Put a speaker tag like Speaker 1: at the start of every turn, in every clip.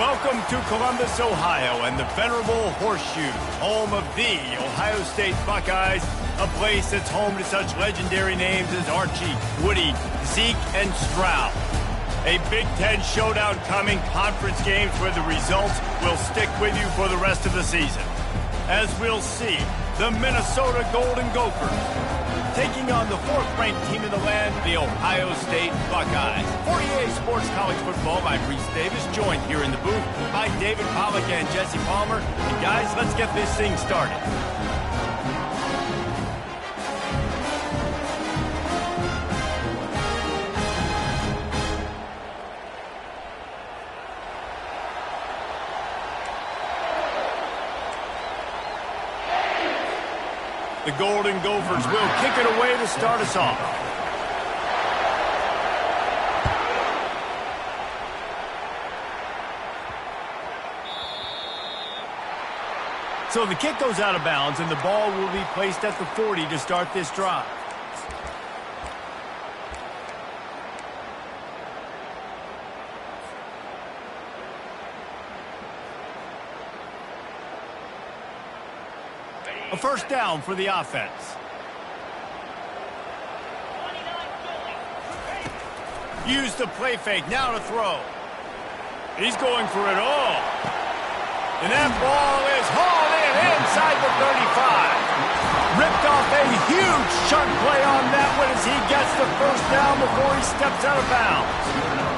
Speaker 1: Welcome to Columbus, Ohio, and the venerable Horseshoe, home of the Ohio State Buckeyes, a place that's home to such legendary names as Archie, Woody, Zeke, and Stroud. A Big Ten showdown coming, conference games where the results will stick with you for the rest of the season. As we'll see, the Minnesota Golden Gophers taking on the fourth-ranked team in the land, the Ohio State Buckeyes. For EA Sports College Football, I'm Reese Davis, joined here in the booth by David Pollack and Jesse Palmer. And guys, let's get this thing started. The Golden Gophers will kick it away to start us off. So the kick goes out of bounds, and the ball will be placed at the 40 to start this drive. A first down for the offense. Use the play fake, now to throw. He's going for it all. And that ball is hauled in inside the 35. Ripped off a huge chunk play on that one as he gets the first down before he steps out of bounds.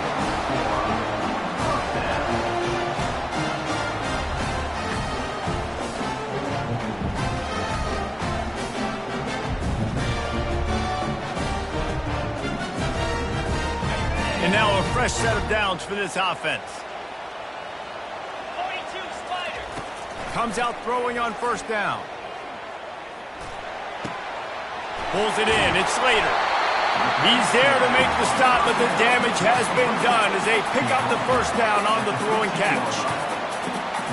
Speaker 1: And now a fresh set of downs for this offense. 42 Spider. Comes out throwing on first down. Pulls it in. It's Slater. He's there to make the stop, but the damage has been done as they pick up the first down on the throw and catch.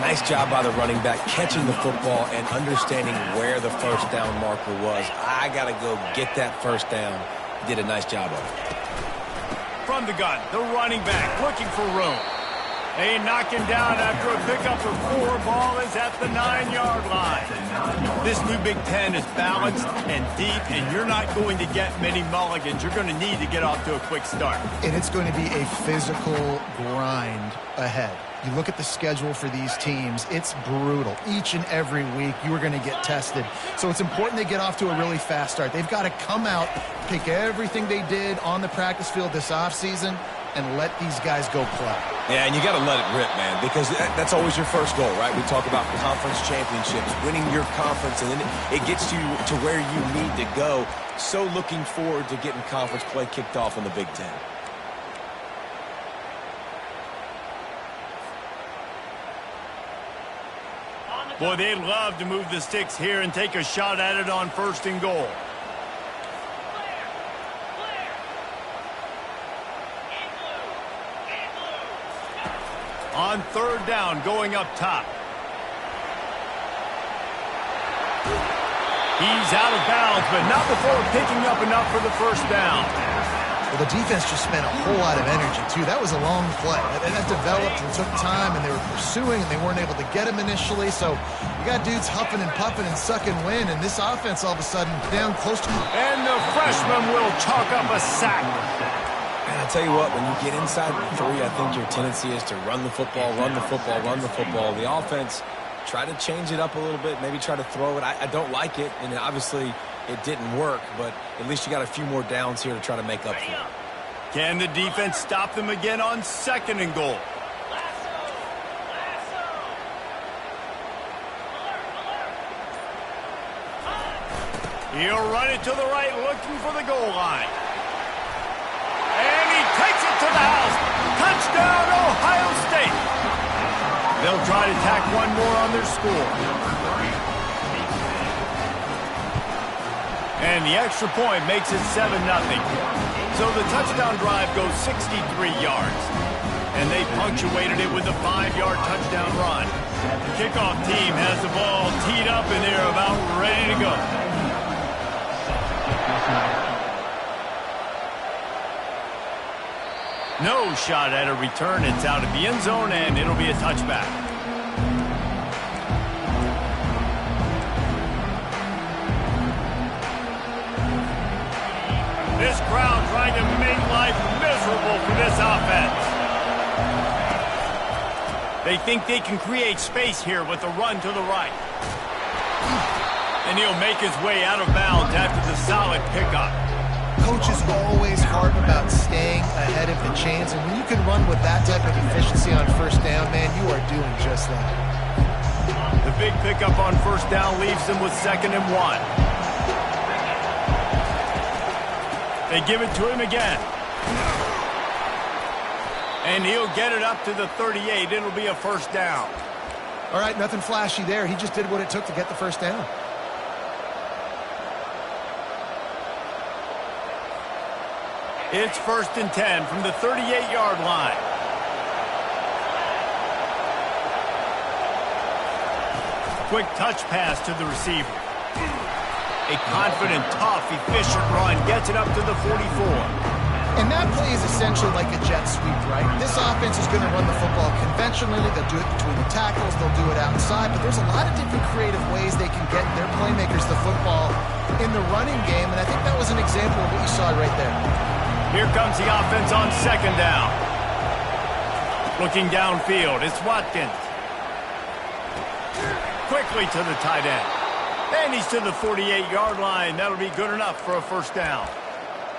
Speaker 2: Nice job by the running back catching the football and understanding where the first down marker was. I got to go get that first down. He did a nice job of it.
Speaker 1: From the gun, the running back looking for room. They knock him down after a pickup of 4. Ball is at the 9-yard line. This new Big Ten is balanced and deep, and you're not going to get many mulligans. You're going to need to get off to a quick start.
Speaker 3: And it's going to be a physical grind ahead. You look at the schedule for these teams, it's brutal. Each and every week, you are going to get tested. So it's important they get off to a really fast start. They've got to come out, take everything they did on the practice field this offseason, and let these guys go play.
Speaker 2: Yeah, and you got to let it rip, man, because that's always your first goal, right? We talk about conference championships, winning your conference, and then it gets you to where you need to go. So looking forward to getting conference play kicked off in the Big Ten.
Speaker 1: Boy, they'd love to move the sticks here and take a shot at it on first and goal. On third down, going up top. He's out of bounds, but not before picking up enough for the first down.
Speaker 3: Well, the defense just spent a whole lot of energy, too. That was a long play. That developed and took time, and they were pursuing, and they weren't able to get him initially. So you got dudes huffing and puffing and sucking wind, and this offense all of a sudden down close to...
Speaker 1: And the freshman will chalk up a sack.
Speaker 2: And I tell you what, when you get inside the 3, I think your tendency is to run the football, run the football, run the football. The offense, try to change it up a little bit, maybe try to throw it. I don't like it, and obviously it didn't work, but at least you got a few more downs here to try to make up for it.
Speaker 1: Can the defense stop them again on second and goal? He'll run it to the right, looking for the goal line. And he takes it to the house. Touchdown, Ohio State. They'll try to tack one more on their score. And the extra point makes it 7-0. So the touchdown drive goes 63 yards. And they punctuated it with a 5-yard touchdown run. The kickoff team has the ball teed up, and they're about ready to go. No shot at a return. It's out of the end zone, and it'll be a touchback. This crowd trying to make life miserable for this offense. They think they can create space here with a run to the right. And he'll make his way out of bounds after the solid pickup.
Speaker 3: Coaches always harp about staying ahead of the chains, and when you can run with that type of efficiency on first down, man, you are doing just that.
Speaker 1: The big pickup on first down leaves them with 2nd and 1. They give it to him again. And he'll get it up to the 38. It'll be a first down.
Speaker 3: All right, nothing flashy there. He just did what it took to get the first down.
Speaker 1: It's 1st and 10 from the 38-yard line. Quick touch pass to the receiver. A confident, tough, efficient run gets it up to the 44.
Speaker 3: And that play is essentially like a jet sweep, right? This offense is going to run the football conventionally. They'll do it between the tackles. They'll do it outside. But there's a lot of different creative ways they can get their playmakers the football in the running game. And I think that was an example of what you saw right there.
Speaker 1: Here comes the offense on 2nd down. Looking downfield, it's Watkins. Quickly to the tight end. And he's to the 48-yard line. That'll be good enough for a first down.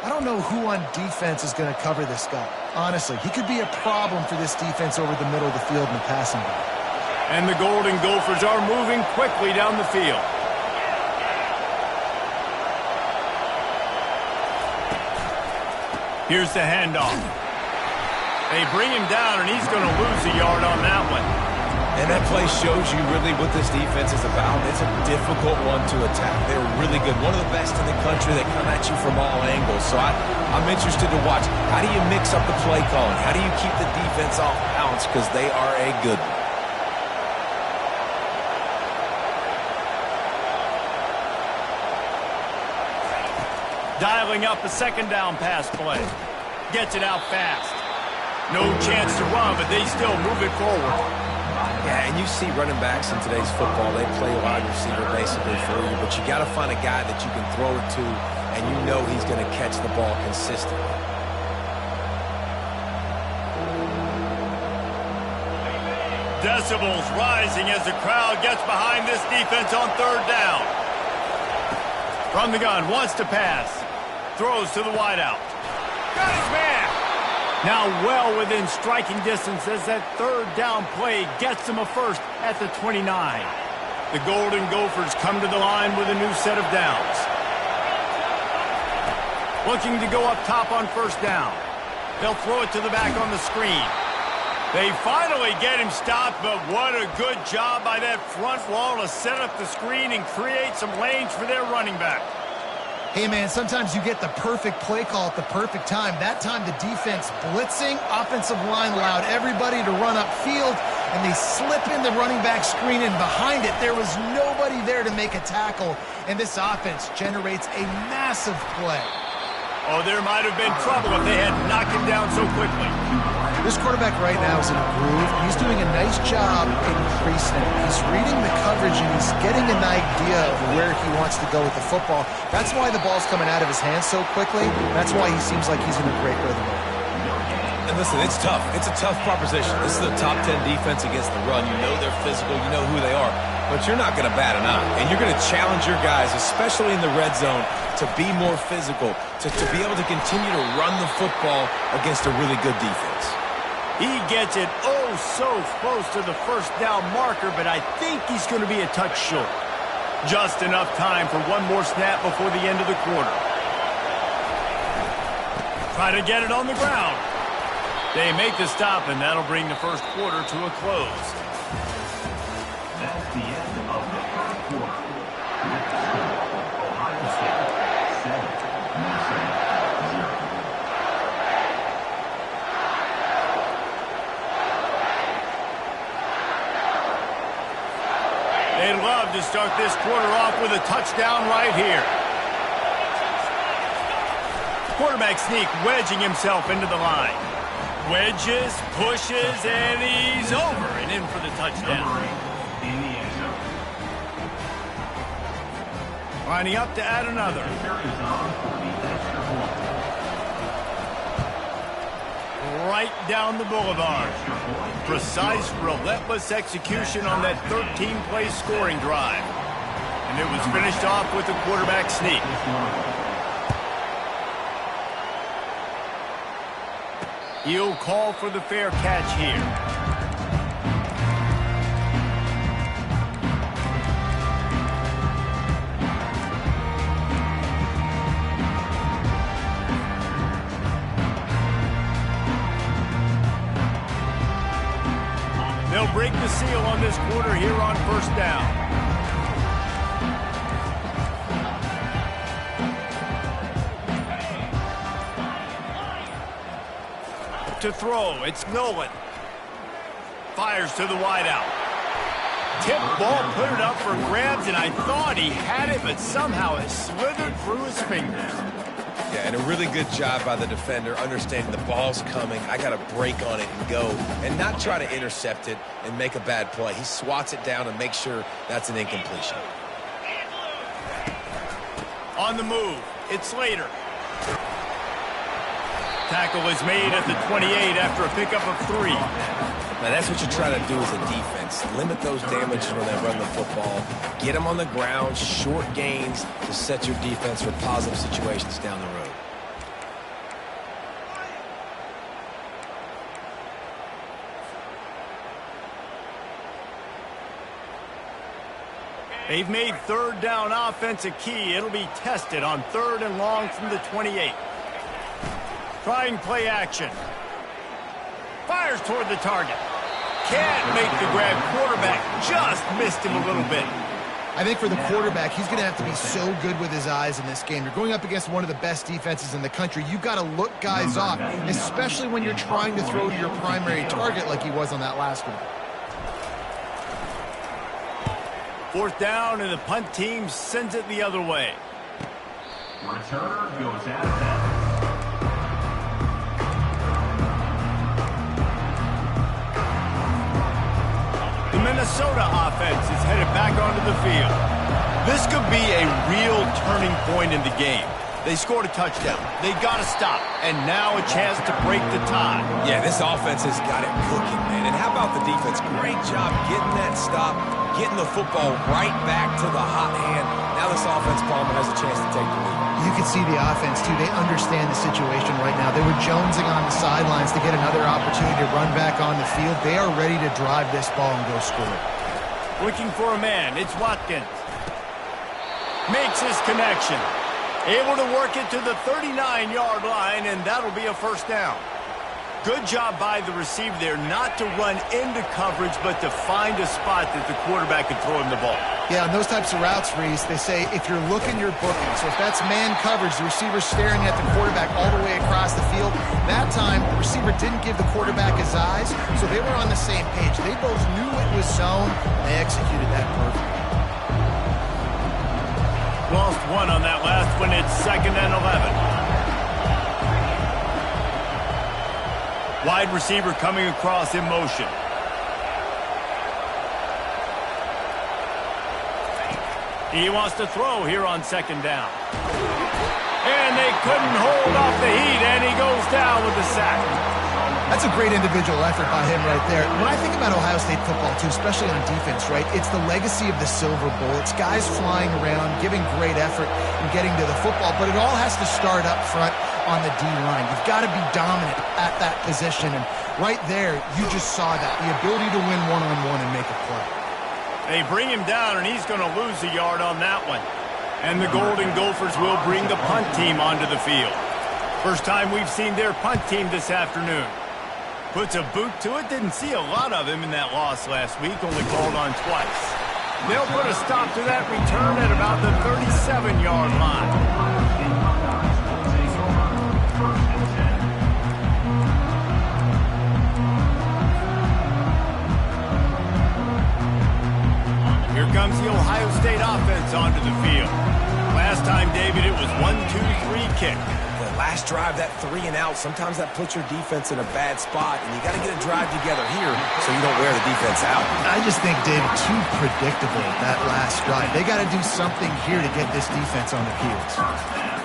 Speaker 3: I don't know who on defense is going to cover this guy. Honestly, he could be a problem for this defense over the middle of the field in the passing game.
Speaker 1: And the Golden Gophers are moving quickly down the field. Here's the handoff. They bring him down, and he's going to lose a yard on that one.
Speaker 2: And that play shows you really what this defense is about. It's a difficult one to attack. They're really good. One of the best in the country. They come at you from all angles. So I'm interested to watch. How do you mix up the play calling? How do you keep the defense off balance? Because they are a good one.
Speaker 1: Dialing up a 2nd down pass play. Gets it out fast. No chance to run, but they still move it forward.
Speaker 2: Yeah, and you see running backs in today's football, they play wide receiver basically for you, but you got to find a guy that you can throw it to, and you know he's going to catch the ball consistently.
Speaker 1: Decibels rising as the crowd gets behind this defense on 3rd down. From the gun, wants to pass. Throws to the wideout. Got his man. Now well within striking distance as that 3rd down play gets them a first at the 29. The Golden Gophers come to the line with a new set of downs. Looking to go up top on 1st down. They'll throw it to the back on the screen. They finally get him stopped, but what a good job by that front wall to set up the screen and create some lanes for their running back.
Speaker 3: Hey, man, sometimes you get the perfect play call at the perfect time. That time the defense blitzing, offensive line allowed everybody to run upfield, and they slip in the running back screen, and behind it there was nobody there to make a tackle, and this offense generates a massive play.
Speaker 1: Oh, there might have been trouble if they had knocked him down so quickly.
Speaker 3: This quarterback right now is in a groove, and he's doing a nice job in pre-snap. He's reading the coverage, and he's getting an idea of where he wants to go with the football. That's why the ball's coming out of his hands so quickly. That's why he seems like he's in a great rhythm.
Speaker 2: And listen, it's tough. It's a tough proposition. This is the top 10 defense against the run. You know they're physical. You know who they are. But you're not going to bat an eye. And you're going to challenge your guys, especially in the red zone, to be more physical, to be able to continue to run the football against a really good defense.
Speaker 1: He gets it oh so close to the 1st down marker, but I think he's going to be a touch short. Just enough time for one more snap before the end of the quarter. Try to get it on the ground. They make the stop, and that'll bring the 1st quarter to a close.
Speaker 4: That's the end of the 1st quarter. Ohio State 7, Minnesota 0.
Speaker 1: They'd love to start this quarter off with a touchdown right here. Quarterback sneak wedging himself into the line. Wedges, pushes, and he's over and in for the touchdown.
Speaker 4: In the end zone.
Speaker 1: Lining up to add another.
Speaker 4: Carries on for the extra point.
Speaker 1: Right down the boulevard. Precise, relentless execution on that 13-play scoring drive. And it was finished off with a quarterback sneak. He'll call for the fair catch here. They'll break the seal on this quarter here on first down. To throw, it's Nolan. Fires to the wideout. Tip ball, put it up for grabs, and I thought he had it, but somehow it slithered through his fingers.
Speaker 2: Yeah, and a really good job by the defender, understanding the ball's coming. I got to break on it and go, and not try to intercept it and make a bad play. He swats it down and makes sure that's an incompletion.
Speaker 1: On the move, it's Slater. Tackle is made at the 28 after a pickup of 3.
Speaker 2: Now, that's what you try to do as a defense. Limit those damages when they run the football. Get them on the ground, short gains to set your defense for positive situations down the road.
Speaker 1: They've made third down offense a key. It'll be tested on 3rd and long from the 28. Trying play action. Fires toward the target. Can't make the grab. Quarterback just missed him a little bit.
Speaker 3: I think for the quarterback, he's going to have to be so good with his eyes in this game. You're going up against one of the best defenses in the country. You've got to look guys off, especially when you're trying to throw to your primary target like he was on that last one.
Speaker 1: 4th down, and the punt team sends it the other way.
Speaker 4: Returner goes out of bounds.
Speaker 1: The Minnesota offense is headed back onto the field. This could be a real turning point in the game. They scored a touchdown. They got to stop. And now a chance to break the tie.
Speaker 2: Yeah, this offense has got it cooking, man. And how about the defense? Great job getting that stop, getting the football right back to the hot hand. Now this offense, Palmer, has a chance to take the lead.
Speaker 3: You can see the offense, too. They understand the situation right now. They were jonesing on the sidelines to get another opportunity to run back on the field. They are ready to drive this ball and go score.
Speaker 1: Looking for a man. It's Watkins. Makes his connection. Able to work it to the 39-yard line, and that'll be a first down. Good job by the receiver there not to run into coverage, but to find a spot that the quarterback can throw him the ball.
Speaker 3: Yeah, on those types of routes, Reese, they say if you're looking, you're booking. So if that's man coverage, the receiver's staring at the quarterback all the way across the field. That time, the receiver didn't give the quarterback his eyes, so they were on the same page. They both knew it was zone, and they executed that perfectly.
Speaker 1: Lost one on that last one. It's 2nd and 11. Wide receiver coming across in motion. He wants to throw here on 2nd down. And they couldn't hold off the heat, and he goes down with a sack.
Speaker 3: That's a great individual effort by him right there. When I think about Ohio State football, too, especially on defense, right, it's the legacy of the Silver Bowl. It's guys flying around, giving great effort and getting to the football, but it all has to start up front on the D-line. You've got to be dominant at that position, and right there, you just saw that, the ability to win one-on-one and make a play.
Speaker 1: They bring him down, and he's going to lose a yard on that one. And the Golden Gophers will bring the punt team onto the field. First time we've seen their punt team this afternoon. Puts a boot to it. Didn't see a lot of him in that loss last week, only called on twice. They'll put a stop to that return at about the 37-yard line. Here comes the Ohio State offense onto the field. Last time, David, it was 1-2-3 kick.
Speaker 2: that last drive, that 3 and out, sometimes that puts your defense in a bad spot, and you got to get a drive together here so you don't wear the defense out.
Speaker 3: I just think, David, too predictable, that last drive. They got to do something here to get this defense on the heels.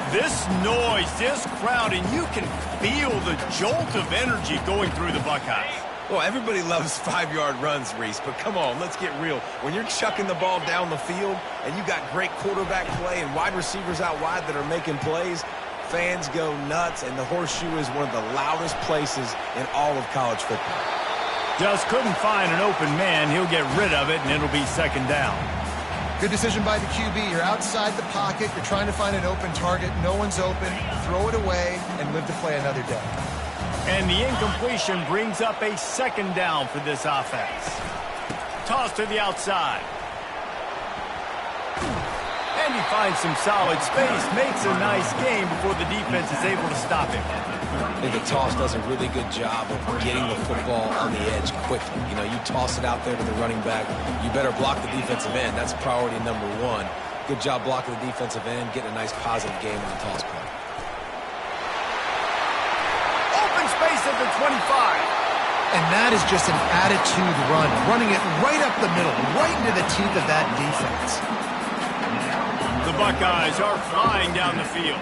Speaker 1: This noise, this crowd, and you can feel the jolt of energy going through the Buckeyes.
Speaker 2: Well, everybody loves 5-yard runs, Reese, but come on, let's get real. When you're chucking the ball down the field and you got great quarterback play and wide receivers out wide that are making plays, fans go nuts, and the Horseshoe is one of the loudest places in all of college football.
Speaker 1: Just couldn't find an open man. He'll get rid of it, and it'll be second down.
Speaker 3: Good decision by the QB. You're outside the pocket. You're trying to find an open target. No one's open. Throw it away and live to play another day.
Speaker 1: And the incompletion brings up a second down for this offense. Toss to the outside. And he finds some solid space, makes a nice game before the defense is able to stop him.
Speaker 2: I think the toss does a really good job of getting the football on the edge quickly. You know, you toss it out there to the running back, you better block the defensive end. That's priority number 1. Good job blocking the defensive end, getting a nice positive game on the toss play.
Speaker 1: Open space at the 25.
Speaker 3: And that is just an attitude run, running it right up the middle, right into the teeth of that defense.
Speaker 1: The Buckeyes are flying down the field.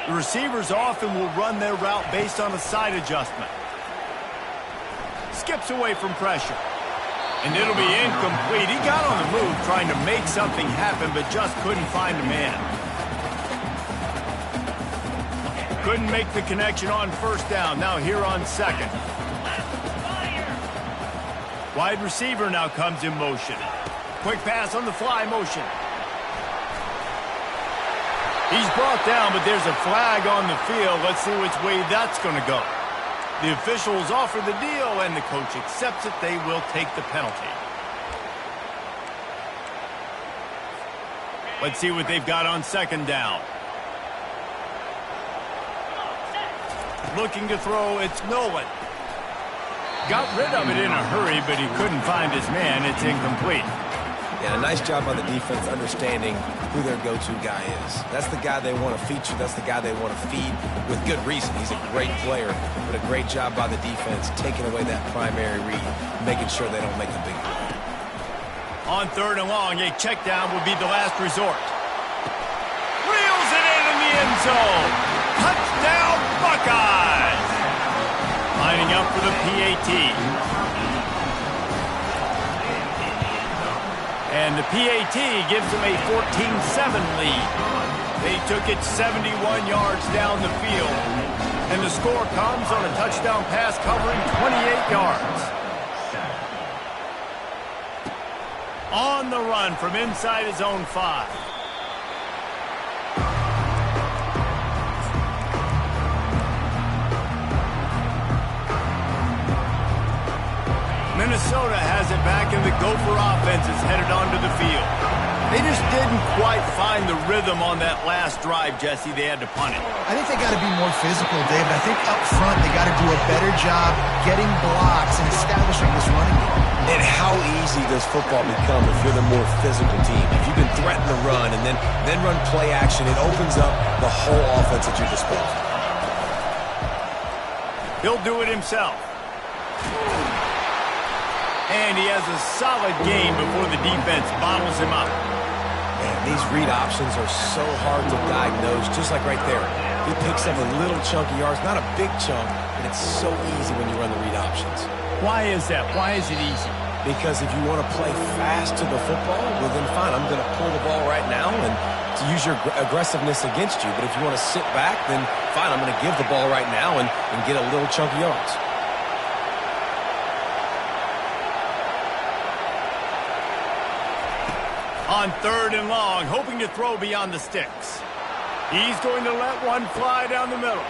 Speaker 1: The receivers often will run their route based on a side adjustment. Skips away from pressure. And it'll be incomplete. He got on the move trying to make something happen, but just couldn't find a man. Couldn't make the connection on first down. Now here on second. Wide receiver now comes in motion. Quick pass on the fly motion. He's brought down, but there's a flag on the field. Let's see which way that's going to go. The officials offer the deal, and the coach accepts it. They will take the penalty. Let's see what they've got on second down. Looking to throw, it's Nolan. Got rid of it in a hurry, but he couldn't find his man. It's incomplete.
Speaker 2: Yeah, a nice job by the defense understanding who their go-to guy is. That's the guy they want to feature. That's the guy they want to feed with good reason. He's a great player, but a great job by the defense taking away that primary read, making sure they don't make a big play.
Speaker 1: On third and long, a check down will be the last resort. Reels it in the end zone. Touchdown, Buckeyes! Lining up for the PAT. And the PAT gives them a 14-7 lead. They took it 71 yards down the field. And the score comes on a touchdown pass covering 28 yards. On the run from inside his own 5. Minnesota has it back, and the Gopher offense is headed onto the field. They just didn't quite find the rhythm on that last drive, Jesse. They had to punt it.
Speaker 3: I think they got to be more physical, David. I think up front they got to do a better job getting blocks and establishing this running game.
Speaker 2: And how easy does football become if you're the more physical team? If you can threaten the run and then run play action, it opens up the whole offense at your disposal.
Speaker 1: He'll do it himself. And he has a solid game before the defense bottles him up.
Speaker 2: Man, these read options are so hard to diagnose, just like right there. He picks up a little chunk of yards, not a big chunk, but it's so easy when you run the read options.
Speaker 1: Why is that? Why is it easy?
Speaker 2: Because if you want to play fast to the football, well then fine, I'm going to pull the ball right now and to use your aggressiveness against you. But if you want to sit back, then fine, I'm going to give the ball right now and get a little chunk of yards.
Speaker 1: On third and long, hoping to throw beyond the sticks. He's going to let one fly down the middle.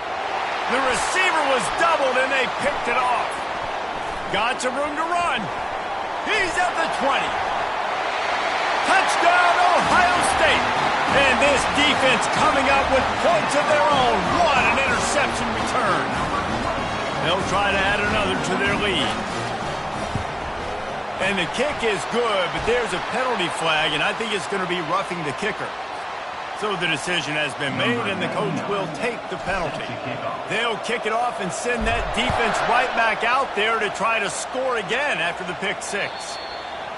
Speaker 1: The receiver was doubled, and they picked it off. Got some room to run. He's at the 20. Touchdown, Ohio State. And this defense coming up with points of their own. What an interception return. They'll try to add another to their lead. And the kick is good, but there's a penalty flag, and I think it's going to be roughing the kicker. So the decision has been made, and the coach will take the penalty. They'll kick it off and send that defense right back out there to try to score again after the pick six.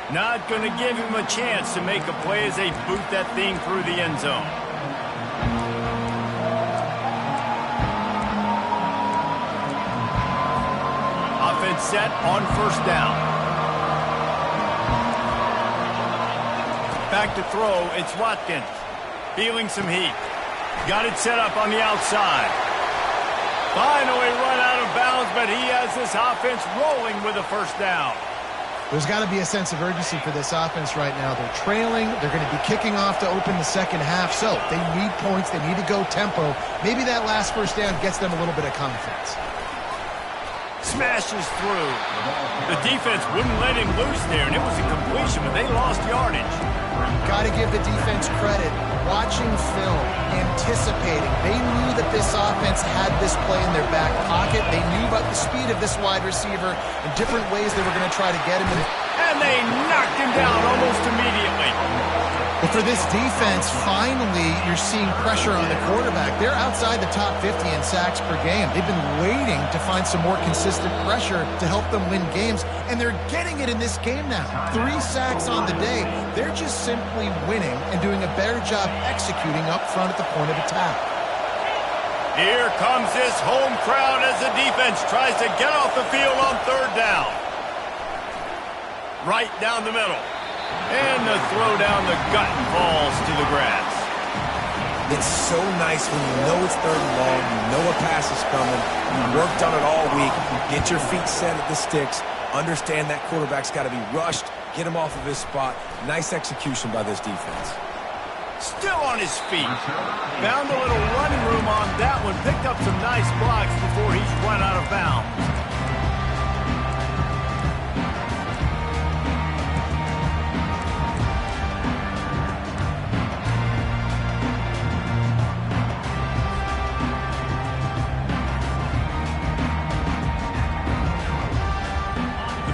Speaker 1: Not going to give him a chance to make a play as they boot that thing through the end zone. Offense set on first down. Back to throw, it's Watkins. Feeling some heat. Got it set up on the outside. Finally run out of bounds, but he has this offense rolling with a first down.
Speaker 3: There's got to be a sense of urgency for this offense right now. They're trailing. They're going to be kicking off to open the second half. So they need points. They need to go tempo. Maybe that last first down gets them a little bit of confidence.
Speaker 1: Smashes through. The defense wouldn't let him loose there, and it was a completion, but they lost yardage.
Speaker 3: Got to give the defense credit. Watching film, anticipating. They knew that this offense had this play in their back pocket. They knew about the speed of this wide receiver and different ways they were going to try to get him.
Speaker 1: And they knocked him down almost immediately.
Speaker 3: But for this defense, finally, you're seeing pressure on the quarterback. They're outside the top 50 in sacks per game. They've been waiting to find some more consistent pressure to help them win games, and they're getting it in this game now. 3 sacks on the day. They're just simply winning and doing a better job executing up front at the point of attack.
Speaker 1: Here comes this home crowd as the defense tries to get off the field on third down. Right down the middle. And the throw down the gut falls to the grass.
Speaker 2: It's so nice when you know it's third and long, you know a pass is coming, you worked on it all week, get your feet set at the sticks, understand that quarterback's got to be rushed, get him off of his spot. Nice execution by this defense.
Speaker 1: Still on his feet. Found a little running room on that one, picked up some nice blocks before he's run out of bounds.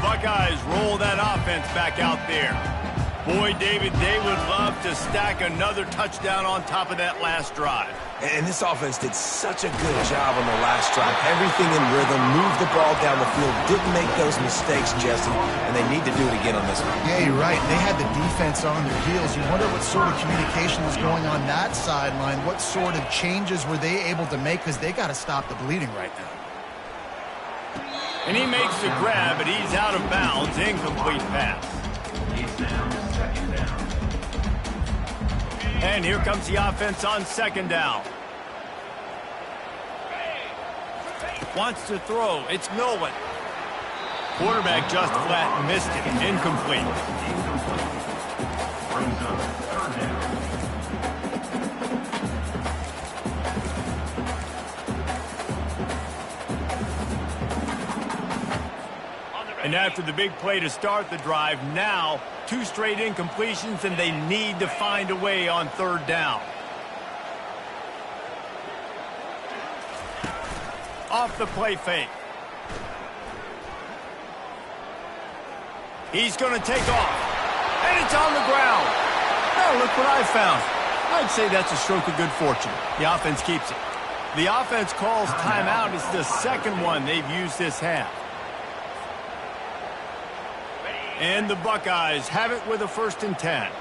Speaker 1: Buckeyes roll that offense back out there. Boy, David, they would love to stack another touchdown on top of that last drive.
Speaker 2: And this offense did such a good job on the last drive. Everything in rhythm, moved the ball down the field, didn't make those mistakes, Jesse, and they need to do it again on this one.
Speaker 3: Yeah, you're right. They had the defense on their heels. You wonder what sort of communication was going on that sideline. What sort of changes were they able to make, because they got to stop the bleeding right now.
Speaker 1: And he makes the grab, but he's out of bounds. Incomplete pass. And here comes the offense on second down. Wants to throw. It's Nolan. Quarterback just flat missed it. Incomplete. And after the big play to start the drive, now 2 straight incompletions, and they need to find a way on third down. Off the play fake. He's going to take off. And it's on the ground. Now look what I found. I'd say that's a stroke of good fortune. The offense keeps it. The offense calls timeout. It's the second one they've used this half. And the Buckeyes have it with a 1st and 10.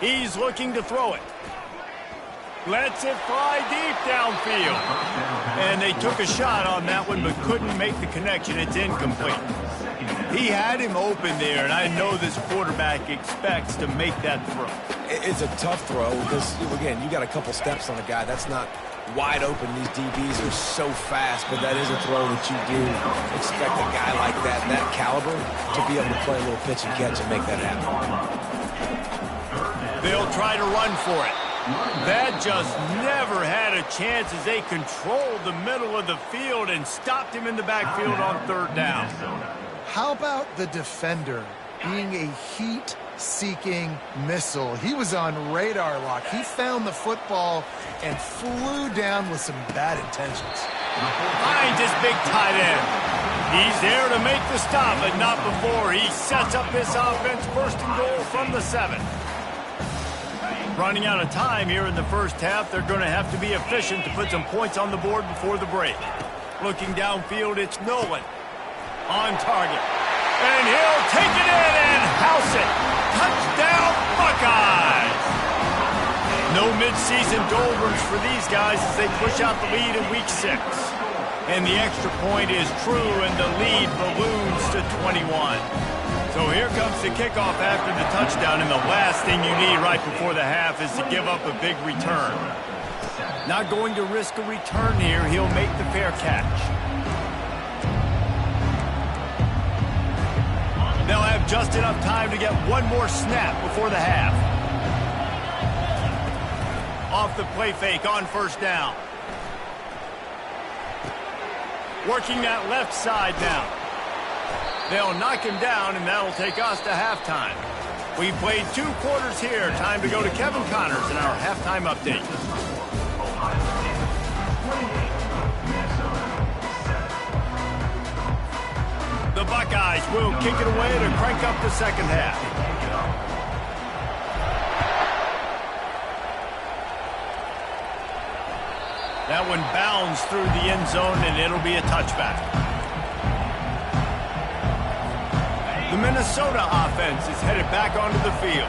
Speaker 1: He's looking to throw it. Lets it fly deep downfield. And they took a shot on that one but couldn't make the connection. It's incomplete. He had him open there, and I know this quarterback expects to make that throw.
Speaker 2: It's a tough throw because, again, you got a couple steps on a guy. That's not wide open. These DBs are so fast, but that is a throw that you do expect a guy like that caliber, to be able to play a little pitch and catch and make that happen.
Speaker 1: They'll try to run for it. That just never had a chance as they controlled the middle of the field and stopped him in the backfield on third down.
Speaker 3: How about the defender being a heat heat-seeking missile. He was on radar lock. He found the football and flew down with some bad intentions.
Speaker 1: Finds his big tight end. He's there to make the stop, but not before he sets up this offense first and goal from the 7. Running out of time here in the first half, they're going to have to be efficient to put some points on the board before the break. Looking downfield, it's Nolan on target. And he'll take it in and house it. Touchdown, Buckeyes! No midseason doldrums for these guys as they push out the lead in Week 6. And the extra point is true, and the lead balloons to 21. So here comes the kickoff after the touchdown, and the last thing you need right before the half is to give up a big return. Not going to risk a return here. He'll make the fair catch. They'll have just enough time to get one more snap before the half. Off the play fake on first down. Working that left side now. They'll knock him down, and that'll take us to halftime. We've played 2 quarters here. Time to go to Kevin Connors in our halftime update. The Buckeyes will kick it away to crank up the second half. That one bounds through the end zone, and it'll be a touchback. The Minnesota offense is headed back onto the field.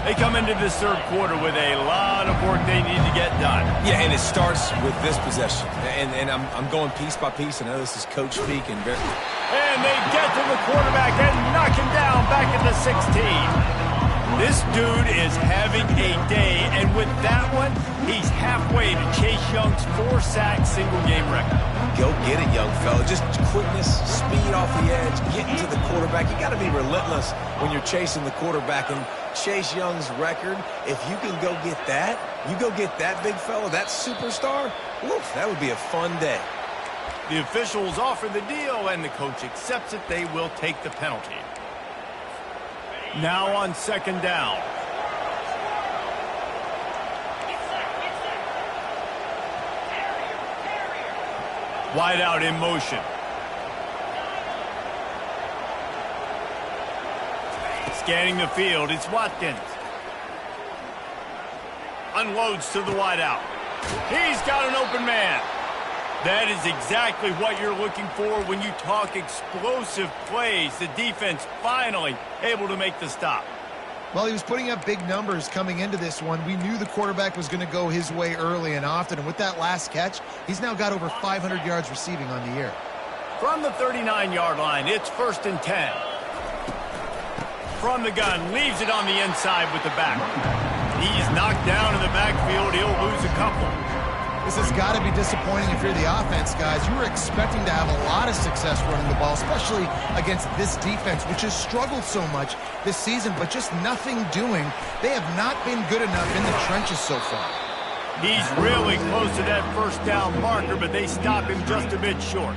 Speaker 1: They come into this third quarter with a lot of work they need to get done.
Speaker 2: Yeah, and it starts with this possession. And I'm going piece by piece. I know this is coach speak. And
Speaker 1: they get to the quarterback and knock him down back at the 16. This dude is having a day, and with that one, he's halfway to Chase Young's 4-sack single-game record.
Speaker 2: Go get it, young fella. Just quickness, speed off the edge, getting to the quarterback. You got to be relentless when you're chasing the quarterback. And Chase Young's record, if you can go get that, you go get that big fella, that superstar, woof, that would be a fun day.
Speaker 1: The officials offer the deal, and the coach accepts it. They will take the penalty. Now on second down. Wide out in motion. Scanning the field, it's Watkins. Unloads to the wide out. He's got an open man. That is exactly what you're looking for when you talk explosive plays. The defense finally able to make the stop.
Speaker 3: Well, he was putting up big numbers coming into this one. We knew the quarterback was going to go his way early and often. And with that last catch, he's now got over 500 yards receiving on the year.
Speaker 1: From the 39-yard line, it's 1st and 10. From the gun, leaves it on the inside with the back. He's knocked down in the backfield. He'll lose a couple.
Speaker 3: This has got to be disappointing if you're the offense, guys. You were expecting to have a lot of success running the ball, especially against this defense, which has struggled so much this season, but just nothing doing. They have not been good enough in the trenches so far.
Speaker 1: He's really close to that first down marker, but they stop him just a bit short.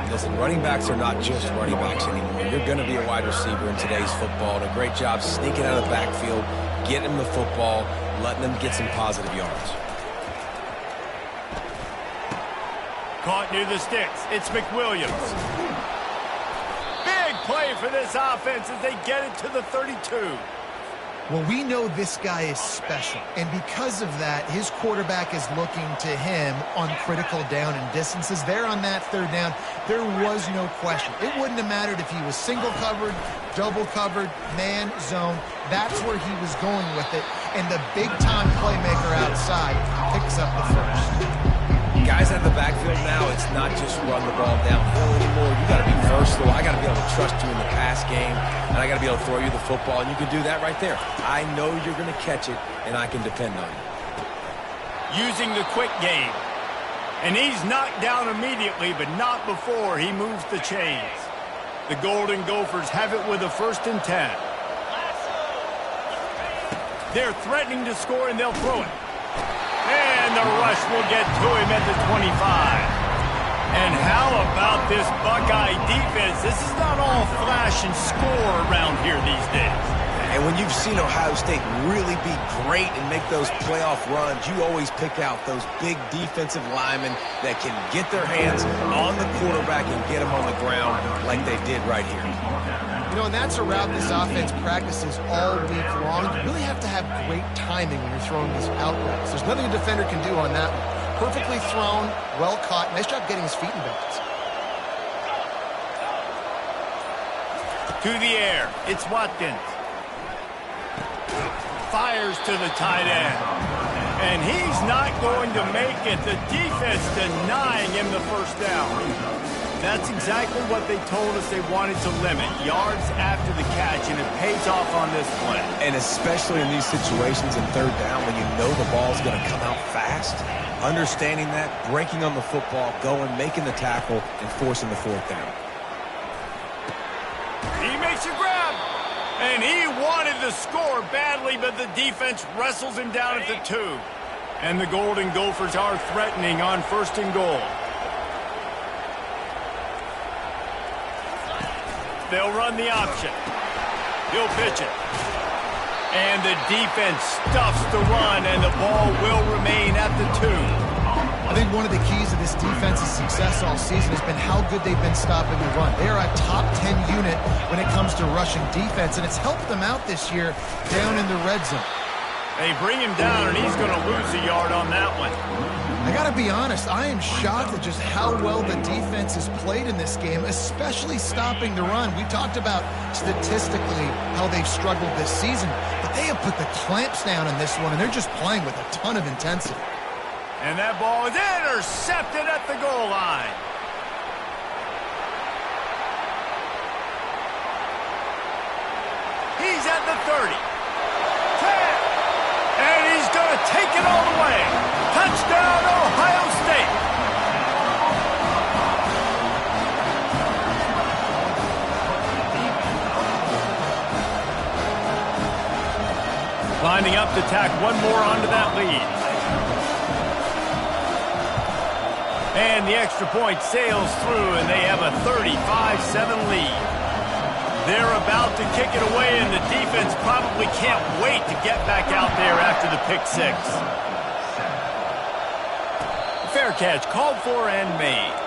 Speaker 2: Listen, running backs are not just running backs anymore. You're going to be a wide receiver in today's football. And a great job sneaking out of the backfield, getting them the football, letting them get some positive yards.
Speaker 1: Caught near the sticks. It's McWilliams. Big play for this offense as they get it to the 32.
Speaker 3: Well, we know this guy is special, and because of that, his quarterback is looking to him on critical down and distances. There on that third down, there was no question. It wouldn't have mattered if he was single covered, double covered, man, zone. That's where he was going with it, and the big-time playmaker outside picks up the first.
Speaker 2: Guys out of the backfield now, it's not just run the ball downhill anymore. You got to be versatile. I got to be able to trust you in the pass game, and I got to be able to throw you the football, and you can do that right there. I know you're going to catch it, and I can depend on you.
Speaker 1: Using the quick game. And he's knocked down immediately, but not before he moves the chains. The Golden Gophers have it with a 1st and 10. They're threatening to score, and they'll throw it. And the rush will get to him at the 25. And how about this Buckeye defense? This is not all flash and score around here these days.
Speaker 2: And when you've seen Ohio State really be great and make those playoff runs, you always pick out those big defensive linemen that can get their hands on the quarterback and get him on the ground like they did right here.
Speaker 3: You know, and that's a route this offense practices all week long. You really have to have great timing when you're throwing these out routes. There's nothing a defender can do on that one. Perfectly thrown, well caught. Nice job getting his feet in bounds.
Speaker 1: To the air, it's Watkins. Fires to the tight end. And he's not going to make it. The defense denying him the first down. That's exactly what they told us they wanted to limit. Yards after the catch, and it pays off on this play.
Speaker 2: And especially in these situations in third down when you know the ball's going to come out fast, understanding that, breaking on the football, going, making the tackle, and forcing the fourth down.
Speaker 1: He makes a grab. And he wanted the score badly, but the defense wrestles him down at the 2. And the Golden Gophers are threatening on 1st and goal. They'll run the option. He'll pitch it. And the defense stuffs the run, and the ball will remain at the 2.
Speaker 3: I think one of the keys to this defense's success all season has been how good they've been stopping the run. They are a top 10 unit when it comes to rushing defense, and it's helped them out this year down in the red zone.
Speaker 1: They bring him down, and he's going to lose a yard on that one.
Speaker 3: I got to be honest, I am shocked at just how well the defense has played in this game, especially stopping the run. We talked about statistically how they've struggled this season, but they have put the clamps down in this one, and they're just playing with a ton of intensity.
Speaker 1: And that ball is intercepted at the goal line. He's at the 30. 10. And he's going to take it all the way. Touchdown, Ohio State. Lining up to tack one more onto that lead. And the extra point sails through, and they have a 35-7 lead. They're about to kick it away, and the defense probably can't wait to get back out there after the pick 6. Fair catch called for and made.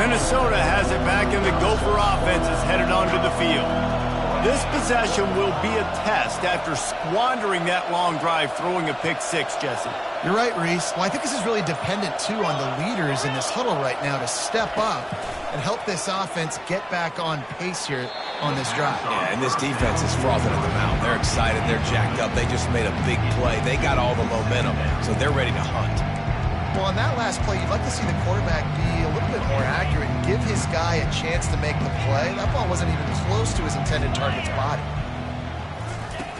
Speaker 1: Minnesota has it back, and the Gopher offense is headed onto the field. This possession will be a test after squandering that long drive throwing a pick 6, Jesse.
Speaker 3: You're right, Reese. Well, I think this is really dependent, too, on the leaders in this huddle right now to step up and help this offense get back on pace here on this drive.
Speaker 2: Yeah, and this defense is frothing at the mouth. They're excited. They're jacked up. They just made a big play. They got all the momentum, so they're ready to hunt.
Speaker 3: Well, on that last play, you'd like to see the quarterback be a little bit more accurate and give his guy a chance to make the play. That ball wasn't even close to his intended target's body.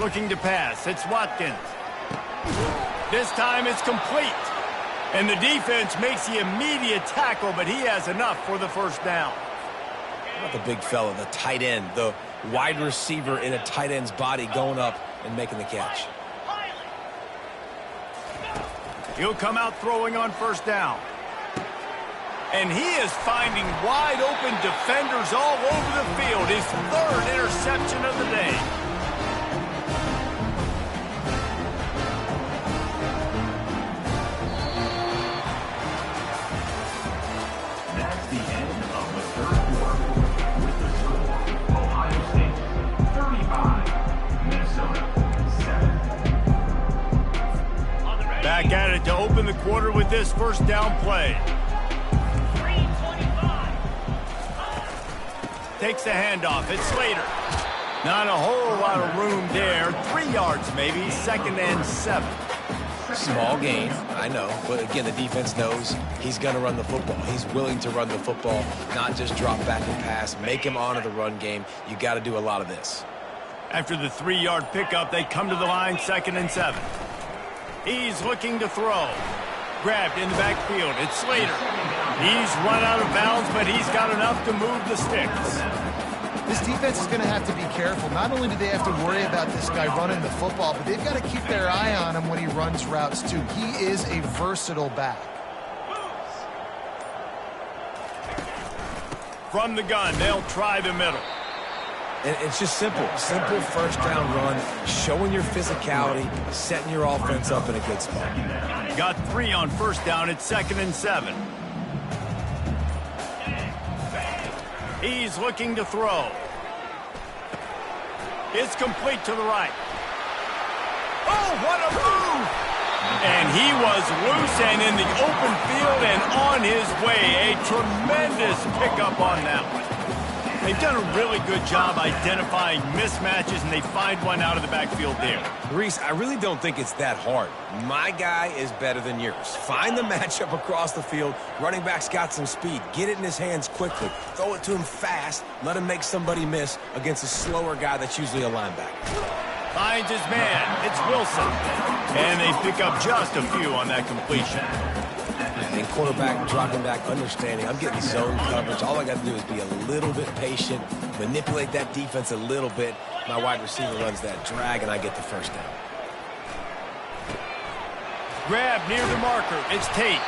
Speaker 1: Looking to pass. It's Watkins. This time it's complete. And the defense makes the immediate tackle, but he has enough for the first down.
Speaker 2: How about the big fella, the tight end, the wide receiver in a tight end's body going up and making the catch?
Speaker 1: He'll come out throwing on first down. And he is finding wide open defenders all over the field. His 3rd interception of the day.
Speaker 4: That's the end of the 3rd quarter. With the score, Ohio State 35, Minnesota 7.
Speaker 1: Back at it to open the quarter with this first down play. Takes the handoff. It's Slater. Not a whole lot of room there. 3 yards maybe. 2nd and 7.
Speaker 2: Small gain, I know. But again, the defense knows he's going to run the football. He's willing to run the football, not just drop back and pass. Make him honor the run game. You got to do a lot of this.
Speaker 1: After the 3-yard pickup, they come to the line. 2nd and 7. He's looking to throw. Grabbed in the backfield. It's Slater. He's run out of bounds, but he's got enough to move the sticks.
Speaker 3: This defense is going to have to be careful. Not only do they have to worry about this guy running the football, but they've got to keep their eye on him when he runs routes, too. He is a versatile back.
Speaker 1: from the gun. They'll try the middle.
Speaker 2: And it's just simple. Simple first down run, showing your physicality, setting your offense up in a good spot.
Speaker 1: Got 3 on first down. It's 2nd and 7. He's looking to throw. It's complete to the right. Oh, what a move! And he was loose and in the open field and on his way. A tremendous pickup on that one. They've done a really good job identifying mismatches, and they find one out of the backfield there.
Speaker 2: Reese, I really don't think it's that hard. My guy is better than yours. Find the matchup across the field. Running back's got some speed. Get it in his hands quickly. Throw it to him fast. Let him make somebody miss against a slower guy that's usually a linebacker.
Speaker 1: Finds his man. It's Wilson. And they pick up just a few on that completion.
Speaker 2: And quarterback dropping back, understanding I'm getting zone coverage. All I got to do is be a little bit patient, manipulate that defense a little bit. My wide receiver runs that drag, and I get the first down.
Speaker 1: Grab near the marker. It's Tate.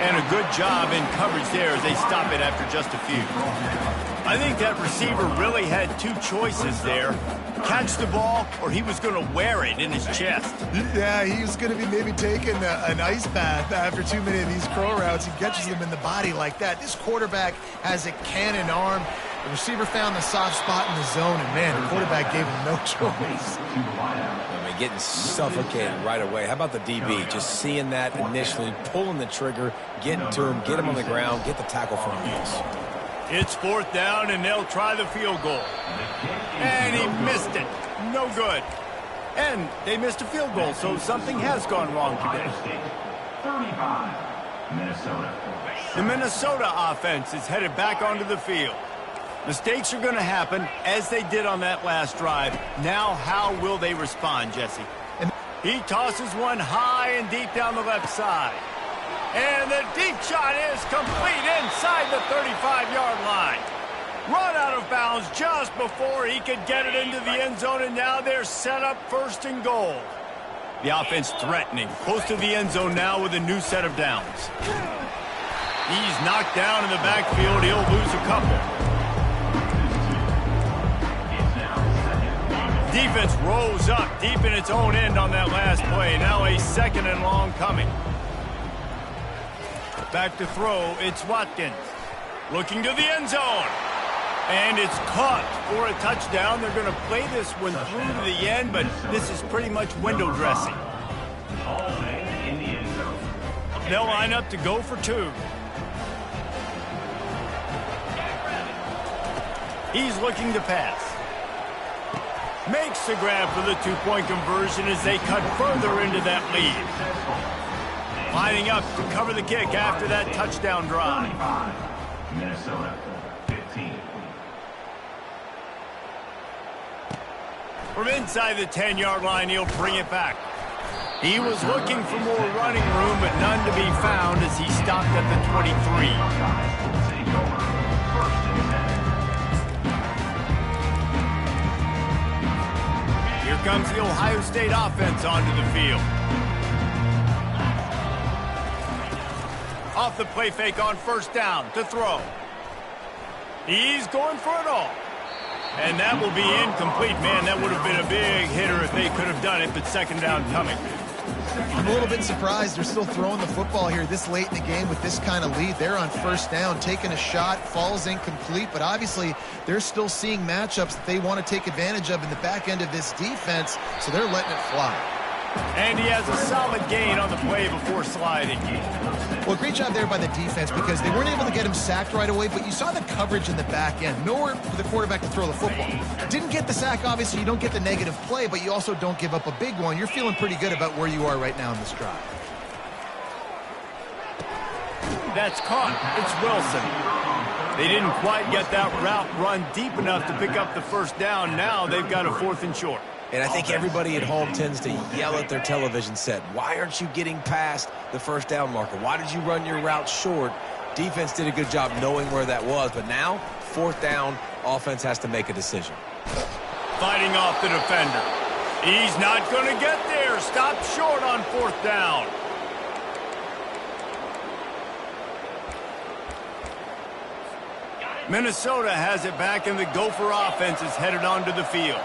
Speaker 1: And a good job in coverage there as they stop it after just a few. I think that receiver really had 2 choices there. Catch the ball, or he was going to wear it in his chest.
Speaker 3: Yeah, he was going to be maybe taking an ice bath after too many of these crow routes. He catches them in the body like that. This quarterback has a cannon arm. The receiver found the soft spot in the zone, and, man, the quarterback gave him no choice.
Speaker 2: I mean, getting suffocated right away. How about the DB? Just seeing that initially, pulling the trigger, getting to him, get him on the ground, get the tackle for him.
Speaker 1: It's 4th down, and they'll try the field goal. And he missed it. No good. And they missed a field goal, so something has gone wrong today.
Speaker 4: 35, Minnesota.
Speaker 1: The Minnesota offense is headed back onto the field. Mistakes are going to happen, as they did on that last drive. Now, how will they respond, Jesse? He tosses one high and deep down the left side. And the deep shot is complete inside the 35-yard line. Run out of bounds just before he could get it into the end zone, and now they're set up 1st and goal. The offense threatening, close to the end zone now with a new set of downs. He's knocked down in the backfield. He'll lose a couple. Defense rolls up deep in its own end on that last play. Now a 2nd and long coming. Back to throw, it's Watkins. Looking to the end zone. And it's caught for a touchdown. They're going to play this one through to the end, but this is pretty much window dressing. They'll line up to go for 2. He's looking to pass. Makes the grab for the 2-point conversion as they cut further into that lead. Lining up to cover the kick after that touchdown drive.
Speaker 4: Minnesota, 15.
Speaker 1: From inside the 10-yard line, he'll bring it back. He was looking for more running room, but none to be found as he stopped at the 23. Here comes the Ohio State offense onto the field. Off the play fake on 1st down to throw. He's going for it all. And that will be incomplete. Man, that would have been a big hitter if they could have done it, but 2nd down coming.
Speaker 3: I'm a little bit surprised they're still throwing the football here this late in the game with this kind of lead. They're on 1st down, taking a shot, falls incomplete, but obviously they're still seeing matchups that they want to take advantage of in the back end of this defense, so they're letting it fly.
Speaker 1: And he has a solid gain on the play before sliding.
Speaker 3: Well, great job there by the defense because they weren't able to get him sacked right away, but you saw the coverage in the back end. Nowhere for the quarterback to throw the football. Didn't get the sack, obviously. You don't get the negative play, but you also don't give up a big one. You're feeling pretty good about where you are right now in this drive.
Speaker 1: That's caught. It's Wilson. They didn't quite get that route run deep enough to pick up the 1st down. Now they've got a 4th and short.
Speaker 2: And I think everybody at home tends to yell at their television set. Why aren't you getting past the 1st down marker? Why did you run your route short? Defense did a good job knowing where that was. But now, 4th down, offense has to make a decision.
Speaker 1: Fighting off the defender. He's not going to get there. Stopped short on 4th down. Minnesota has it back, and the Gopher offense is headed onto the field.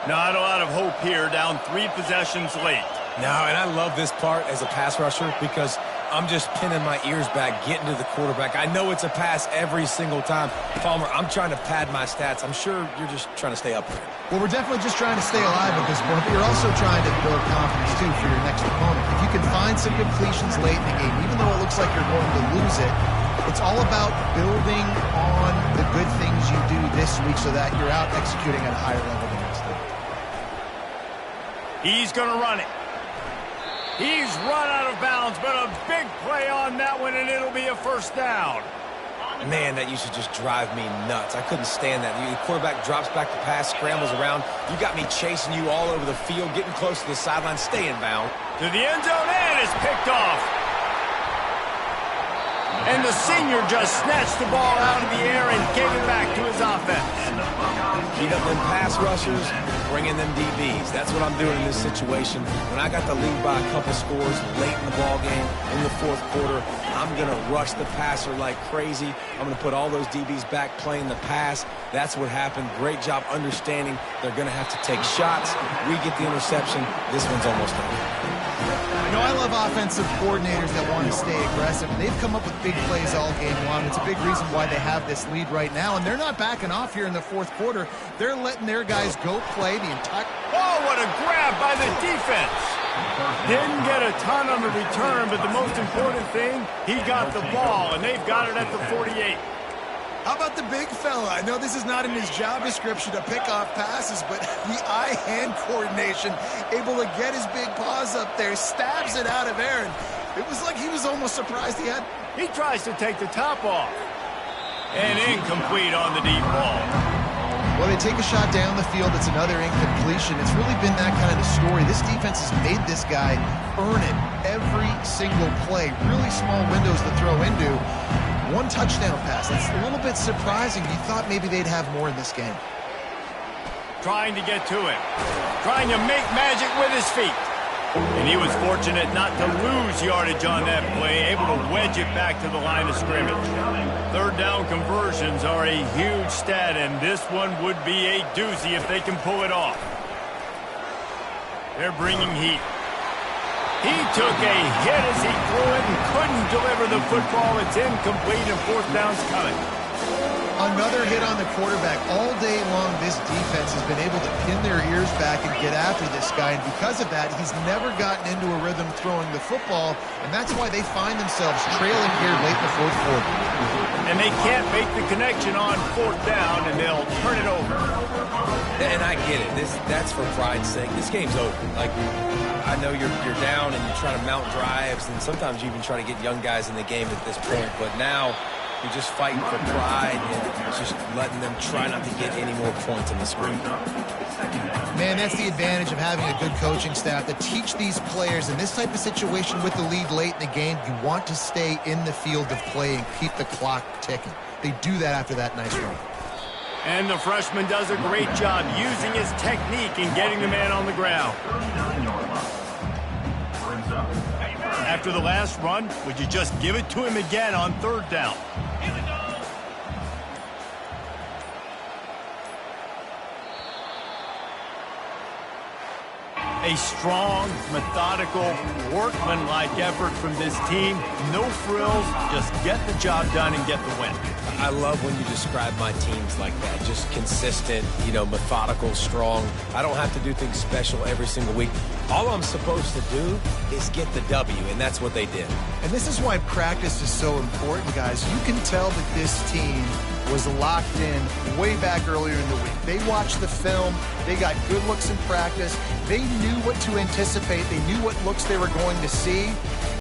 Speaker 1: Not a lot of hope here, down 3 possessions late.
Speaker 2: No, and I love this part as a pass rusher because I'm just pinning my ears back, getting to the quarterback. I know it's a pass every single time. Palmer, I'm trying to pad my stats. I'm sure you're just trying to stay up there.
Speaker 3: Well, we're definitely just trying to stay alive at this point, but you're also trying to build confidence, too, for your next opponent. If you can find some completions late in the game, even though it looks like you're going to lose it, it's all about building on the good things you do this week so that you're out executing at a higher level the next week.
Speaker 1: He's going to run it. He's run out of bounds, but a big play on that one, and it'll be a first down.
Speaker 2: Man, that used to just drive me nuts. I couldn't stand that. The quarterback drops back to pass, scrambles around. You got me chasing you all over the field, getting close to the sideline, staying bound.
Speaker 1: To the end zone, and it's picked off. And the senior just snatched the ball out of the air and gave it back to his offense.
Speaker 2: Beat up them pass rushers, bringing them DBs. That's what I'm doing in this situation. When I got the lead by a couple scores late in the ball game, in the fourth quarter, I'm going to rush the passer like crazy. I'm going to put all those DBs back playing the pass. That's what happened. Great job understanding they're going to have to take shots. We get the interception. This one's almost done.
Speaker 3: You know, I love offensive coordinators that want to stay aggressive, and they've come up with big plays all game long. It's a big reason why they have this lead right now, and they're not backing off here in the fourth quarter. They're letting their guys go play the entire...
Speaker 1: Oh, what a grab by the defense. Didn't get a ton on the return, but the most important thing, he got the ball, and they've got it at the 48.
Speaker 3: How about the big fella? I know this is not in his job description to pick off passes, but the eye-hand coordination, able to get his big paws up there, stabs it out of Aaron. It was like he was almost surprised he had...
Speaker 1: He tries to take the top off. And incomplete on the deep ball.
Speaker 3: Well, they take a shot down the field. It's another incompletion. It's really been that kind of story. This defense has made this guy earn it every single play. Really small windows to throw into. One touchdown pass. That's a little bit surprising. You thought maybe they'd have more in this game.
Speaker 1: Trying to get to it. Trying to make magic with his feet. And he was fortunate not to lose yardage on that play, able to wedge it back to the line of scrimmage. Third down conversions are a huge stat, and this one would be a doozy if they can pull it off. They're bringing heat. He took a hit as he threw it and couldn't deliver the football. It's incomplete, and fourth down's coming.
Speaker 3: Another hit on the quarterback. All day long, this defense has been able to pin their ears back and get after this guy, and because of that, he's never gotten into a rhythm throwing the football, and that's why they find themselves trailing here late in the fourth quarter.
Speaker 1: And they can't make the connection on fourth down, and they'll turn it over.
Speaker 2: And I get it. That's for pride's sake. This game's over. Like, I know you're down and you're trying to mount drives, and sometimes you even try to get young guys in the game at this point, but now you're just fighting for pride and just letting them try not to get any more points on the screen.
Speaker 3: Man, that's the advantage of having a good coaching staff to teach these players in this type of situation with the lead late in the game. You want to stay in the field of play and keep the clock ticking. They do that after that nice run.
Speaker 1: And the freshman does a great job using his technique and getting the man on the ground. After the last run, would you just give it to him again on third down? A strong, methodical, workman-like effort from this team. No frills, just get the job done and get the win.
Speaker 2: I love when you describe my teams like that. Just consistent, methodical, strong. I don't have to do things special every single week. All I'm supposed to do is get the W, and that's what they did.
Speaker 3: And this is why practice is so important, guys. You can tell that this team was locked in way back earlier in the week. They watched the film. They got good looks in practice. They knew what to anticipate. They knew what looks they were going to see.